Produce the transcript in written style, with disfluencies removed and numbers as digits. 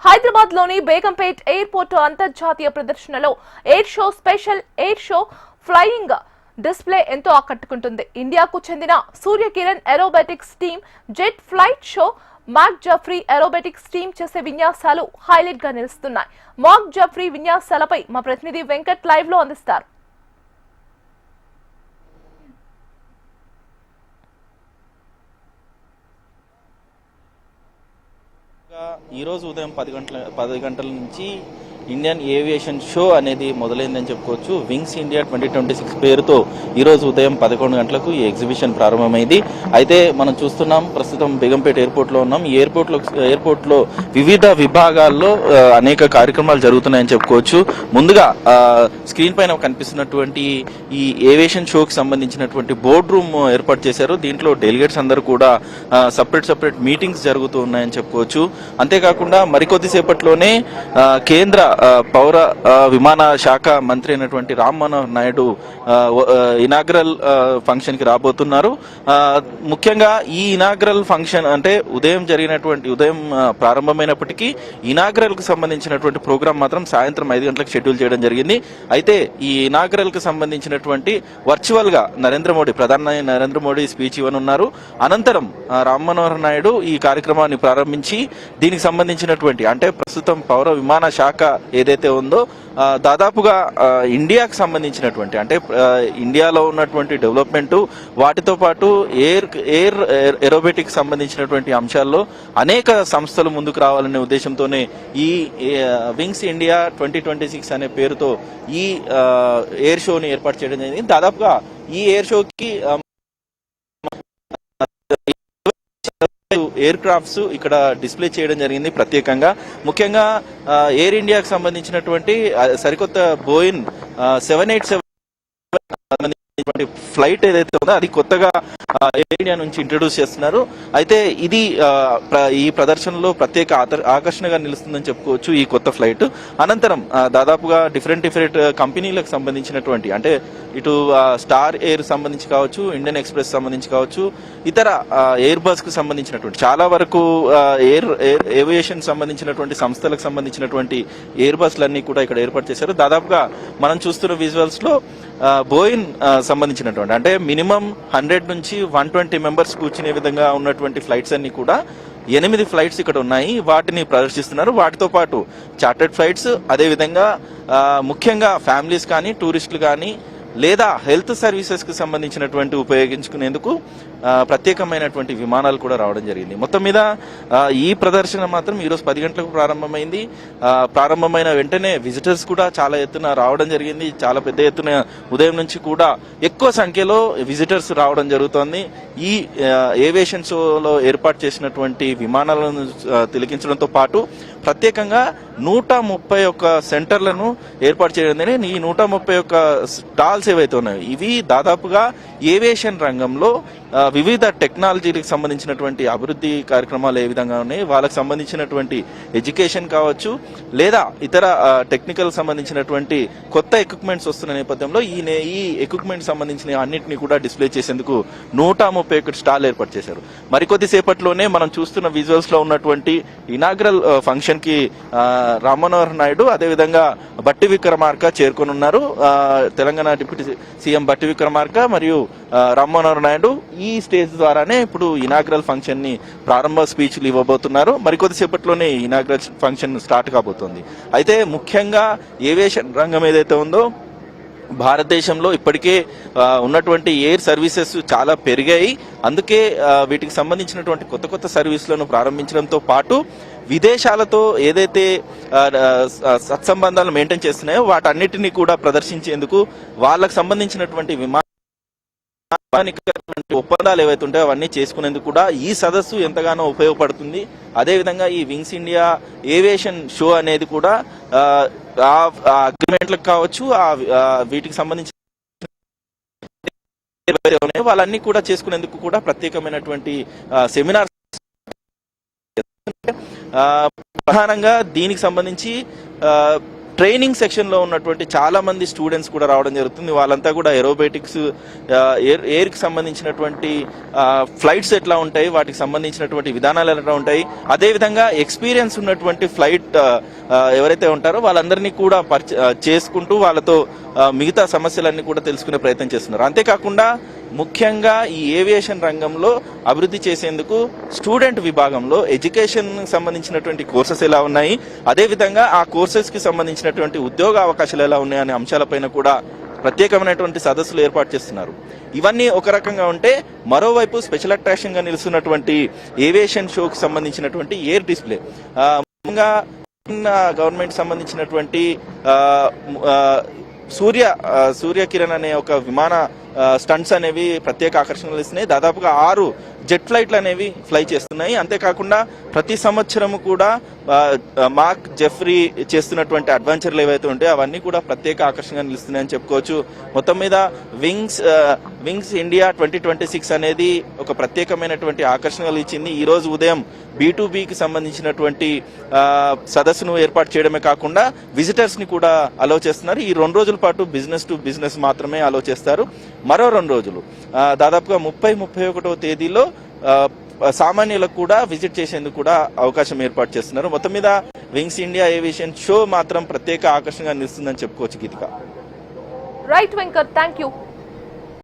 హైదరాబాద్ లోని బేగంపేట్ ఎయిర్పోర్ట్ అంతర్జాతీయ ప్రదర్శనలో air show special air show flying display ఎంతో ఆకట్టుకుంటుంది. ఇండియాకు చెందిన Surya Kiran aerobatics team jet flight show Mark Jefferies aerobatics team చేసే విన్యాసాలు హైలైట్ గా నిలుస్తున్నాయి. మాక్ జఫ్రీ విన్యాసాలపై మా ప్రతినిధి వెంకట్ లైవ్ లో అందిస్తారు. ఈ రోజు ఉదయం 10 గంటల నుంచి ఇండియన్ ఏవియేషన్ షో అనేది మొదలైందని చెప్పుకోవచ్చు. వింగ్స్ ఇండియా 2026 పేరుతో ఈ రోజు ఉదయం 11 గంటలకు ఈ ఎగ్జిబిషన్ ప్రారంభమైంది. అయితే మనం చూస్తున్నాం, ప్రస్తుతం బేగంపేట ఎయిర్పోర్ట్ లో ఉన్నాం. ఈ ఎయిర్పోర్ట్ లో వివిధ విభాగాల్లో అనేక కార్యక్రమాలు జరుగుతున్నాయని చెప్పుకోవచ్చు. ముందుగా స్క్రీన్ పైన కనిపిస్తున్నటువంటి ఈ ఏవియేషన్ షోకి సంబంధించినటువంటి బోర్డ్ రూమ్ ఏర్పాటు చేశారు. దీంట్లో డెలిగేట్స్ అందరూ కూడా సపరేట్ మీటింగ్స్ జరుగుతూ ఉన్నాయని చెప్పుకోవచ్చు. అంతేకాకుండా మరికొద్దిసేపట్లోనే కేంద్ర పౌర విమాన శాఖ మంత్రి అయినటువంటి రామ్ మనోహర్ నాయుడు ఇనాగ్రల్ ఫంక్షన్ కి రాబోతున్నారు. ముఖ్యంగా ఈ ఇనాగ్రల్ ఫంక్షన్ అంటే ఉదయం ప్రారంభమైనప్పటికీ ఇనాగ్రల్ కు సంబంధించినటువంటి ప్రోగ్రాం మాత్రం సాయంత్రం 5 గంటలకు షెడ్యూల్ చేయడం జరిగింది. అయితే ఈ ఇనాగ్రల్ కు సంబంధించినటువంటి వర్చువల్ గా ప్రధాని నరేంద్ర మోడీ స్పీచ్ ఇవ్వనున్నారు. అనంతరం రామ్ మనోహర్ నాయుడు ఈ కార్యక్రమాన్ని ప్రారంభించి దీనికి సంబంధించినటువంటి అంటే ప్రస్తుతం పౌర విమాన శాఖ ఏదైతే ఉందో దాదాపుగా ఇండియాకు సంబంధించినటువంటి అంటే ఇండియాలో ఉన్నటువంటి డెవలప్మెంట్ వాటితో పాటు ఎయిర్ ఏరోబెటిక్స్ సంబంధించినటువంటి అంశాల్లో అనేక సంస్థలు ముందుకు రావాలనే ఉద్దేశంతోనే ఈ వింగ్స్ ఇండియా 2026 అనే పేరుతో ఈ ఎయిర్ షోని ఏర్పాటు చేయడం జరిగింది. దాదాపుగా ఈ ఎయిర్ షోకి ఎయిర్ క్రాఫ్ట్స్ ఇక్కడ డిస్ప్లే చేయడం జరిగింది ప్రత్యేకంగా. ముఖ్యంగా ఎయిర్ ఇండియాకి సంబంధించినటువంటి సరికొత్త బోయింగ్ 787 ఫ్లైట్ ఏదైతే ఉందో అది కొత్తగా ఎయిర్ ఇండియా నుంచి ఇంట్రడ్యూస్ చేస్తున్నారు. అయితే ఇది ఈ ప్రదర్శనలో ప్రత్యేక ఆకర్షణగా నిలుస్తుందని చెప్పుకోవచ్చు ఈ కొత్త ఫ్లైట్. అనంతరం దాదాపుగా డిఫరెంట్ కంపెనీలకు సంబంధించినటువంటి అంటే ఇటు స్టార్ ఎయిర్ సంబంధించి కావచ్చు, ఇండియన్ ఎక్స్ప్రెస్ సంబంధించి కావచ్చు, ఇతర ఎయిర్ బస్ కు సంబంధించినటువంటి చాలా వరకు ఏవియేషన్ సంబంధించినటువంటి సంస్థలకు సంబంధించినటువంటి ఎయిర్ బస్లన్నీ కూడా ఇక్కడ ఏర్పాటు చేశారు. దాదాపుగా మనం చూస్తున్న విజువల్స్ లో బోయింగ్ సంబంధించినటువంటి అంటే మినిమం 100 నుంచి 120 మెంబర్స్ కూర్చునే విధంగా ఉన్నటువంటి ఫ్లైట్స్ అన్ని కూడా 8 ఫ్లైట్స్ ఇక్కడ ఉన్నాయి. వాటిని ప్రదర్శిస్తున్నారు. వాటితో పాటు చార్టర్డ్ ఫ్లైట్స్, అదేవిధంగా ముఖ్యంగా ఫ్యామిలీస్ కానీ, టూరిస్టులు కానీ లేదా హెల్త్ సర్వీసెస్ కు సంబంధించినటువంటి ఉపయోగించుకునేందుకు ప్రత్యేకమైనటువంటి విమానాలు కూడా రావడం జరిగింది. మొత్తం మీద ఈ ప్రదర్శన మాత్రం ఈరోజు 10 గంటలకు ప్రారంభమైంది. ప్రారంభమైన వెంటనే విజిటర్స్ కూడా చాలా ఎత్తున రావడం జరిగింది. చాలా పెద్ద ఎత్తున ఉదయం నుంచి కూడా ఎక్కువ సంఖ్యలో విజిటర్స్ రావడం జరుగుతోంది. ఈ ఏవియేషన్ షోలో ఏర్పాటు చేసినటువంటి విమానాలను తిలకించడంతో పాటు ప్రత్యేకంగా 131 సెంటర్లను ఏర్పాటు చేయడం జరిగింది. ఈ 131 స్టాల్స్ ఏవైతే ఉన్నాయో ఇవి దాదాపుగా ఏవియేషన్ రంగంలో వివిధ టెక్నాలజీలకు సంబంధించినటువంటి అభివృద్ధి కార్యక్రమాలు ఏ విధంగా ఉన్నాయి, వాళ్ళకి సంబంధించినటువంటి ఎడ్యుకేషన్ కావచ్చు లేదా ఇతర టెక్నికల్ సంబంధించినటువంటి కొత్త ఎక్విప్మెంట్స్ వస్తున్న నేపథ్యంలో ఈ ఎక్విప్మెంట్ సంబంధించిన అన్నింటినీ కూడా డిస్ప్లే చేసేందుకు 131 స్టాల్ ఏర్పాటు చేశారు. మరికొద్ది సేపట్లోనే మనం చూస్తున్న విజువల్స్ లో ఉన్నటువంటి ఇనాగ్రల్ ఫంక్షన్ కి రామ్ మనోహర్ నాయుడు అదేవిధంగా బట్టి విక్రమార్క చేరుకోనున్నారు. తెలంగాణ డిప్యూటీ సీఎం బట్టి విక్రమార్క మరియు రామ్ మనోహర్ నాయుడు ఈ స్టేజ్ ద్వారానే ఇప్పుడు ఇనాగ్రల్ ఫంక్షన్ ని ప్రారంభ స్పీచ్లు ఇవ్వబోతున్నారు. మరికొద్ది సేపట్లోనే ఇనాగ్రల్ ఫంక్షన్ స్టార్ట్ కాబోతోంది. అయితే ముఖ్యంగా ఏవియేషన్ రంగం ఏదైతే ఉందో భారతదేశంలో ఇప్పటికే ఉన్నటువంటి ఎయిర్ సర్వీసెస్ చాలా పెరిగాయి. అందుకే వీటికి సంబంధించినటువంటి కొత్త సర్వీసులను ప్రారంభించడంతో పాటు విదేశాలతో ఏదైతే సత్సంబంధాలు మెయింటైన్ చేస్తున్నాయో వాటన్నిటినీ కూడా ప్రదర్శించేందుకు వాళ్ళకు సంబంధించినటువంటి ఒప్పందాలు ఏవైతే ఉంటాయో అవన్నీ చేసుకునేందుకు కూడా ఈ సదస్సు ఎంతగానో ఉపయోగపడుతుంది. అదేవిధంగా ఈ వింగ్స్ ఇండియా ఏవియేషన్ షో అనేది కూడా అగ్రిమెంట్లకు కావచ్చు, వీటికి సంబంధించి వాళ్ళన్నీ కూడా చేసుకునేందుకు కూడా ప్రత్యేకమైనటువంటి సెమినార్ ప్రధానంగా దీనికి సంబంధించి ట్రైనింగ్ సెక్షన్ లో ఉన్నటువంటి చాలా మంది స్టూడెంట్స్ కూడా రావడం జరుగుతుంది. వాళ్ళంతా కూడా ఏరోబేటిక్స్, ఎయిర్ కి సంబంధించినటువంటి ఫ్లైట్స్ ఎట్లా ఉంటాయి, వాటికి సంబంధించినటువంటి విధానాలు ఎట్లా ఉంటాయి, అదే విధంగా ఎక్స్పీరియన్స్ ఉన్నటువంటి ఫ్లైట్ ఎవరైతే ఉంటారో వాళ్ళందరినీ కూడా చేసుకుంటూ వాళ్ళతో మిగతా సమస్యలన్నీ కూడా తెలుసుకునే ప్రయత్నం చేస్తున్నారు. అంతేకాకుండా ముఖ్యంగా ఈ ఏవియేషన్ రంగంలో అభివృద్ధి చేసేందుకు స్టూడెంట్ విభాగంలో ఎడ్యుకేషన్ సంబంధించినటువంటి కోర్సెస్ ఎలా ఉన్నాయి, అదేవిధంగా ఆ కోర్సెస్ కి సంబంధించినటువంటి ఉద్యోగ అవకాశాలు ఎలా ఉన్నాయి అనే అంశాలపైన కూడా ప్రత్యేకమైనటువంటి సదస్సులు ఏర్పాటు చేస్తున్నారు. ఇవన్నీ ఒక రకంగా ఉంటే, మరోవైపు స్పెషల్ అట్రాక్షన్ గా నిలుస్తున్నటువంటి ఏవియేషన్ షోకి సంబంధించినటువంటి ఎయిర్ డిస్ప్లే, ముఖ్యంగా గవర్నమెంట్ సంబంధించినటువంటి సూర్య కిరణ్ అనే ఒక విమాన స్టంట్స్ అనేవి ప్రత్యేక ఆకర్షణలు ఇస్తున్నాయి. దాదాపుగా 6 జెట్ ఫ్లైట్లు అనేవి ఫ్లై చేస్తున్నాయి. అంతేకాకుండా ప్రతి సంవత్సరము కూడా మార్క్ జెఫ్రీ చేస్తున్నటువంటి అడ్వెంచర్లు ఏవైతే ఉంటాయో అవన్నీ కూడా ప్రత్యేక ఆకర్షణగా నిలుస్తున్నాయని చెప్పుకోవచ్చు. మొత్తం మీద వింగ్స్ ఇండియా 2026 అనేది ఒక ప్రత్యేకమైనటువంటి ఆకర్షణలు ఇచ్చింది. ఈ రోజు ఉదయం B2Bకి సంబంధించినటువంటి సదస్సును ఏర్పాటు చేయడమే కాకుండా విజిటర్స్ ని కూడా అలౌ చేస్తున్నారు. ఈ 2 రోజుల పాటు బిజినెస్ టు బిజినెస్ మాత్రమే అలౌ చేస్తారు. మరో 2 రోజులు దాదాపుగా 30-31వ తేదీలో సామాన్యులకు కూడా విజిట్ చేసేందుకు కూడా అవకాశం ఏర్పాటు చేస్తున్నారు. మొత్తం మీద వింగ్స్ ఇండియా ఏవియేషన్ షో మాత్రం ప్రత్యేక ఆకర్షణగా నిలుస్తుందని చెప్పుకోవచ్చు. Geethika. Right Venkat, thank you.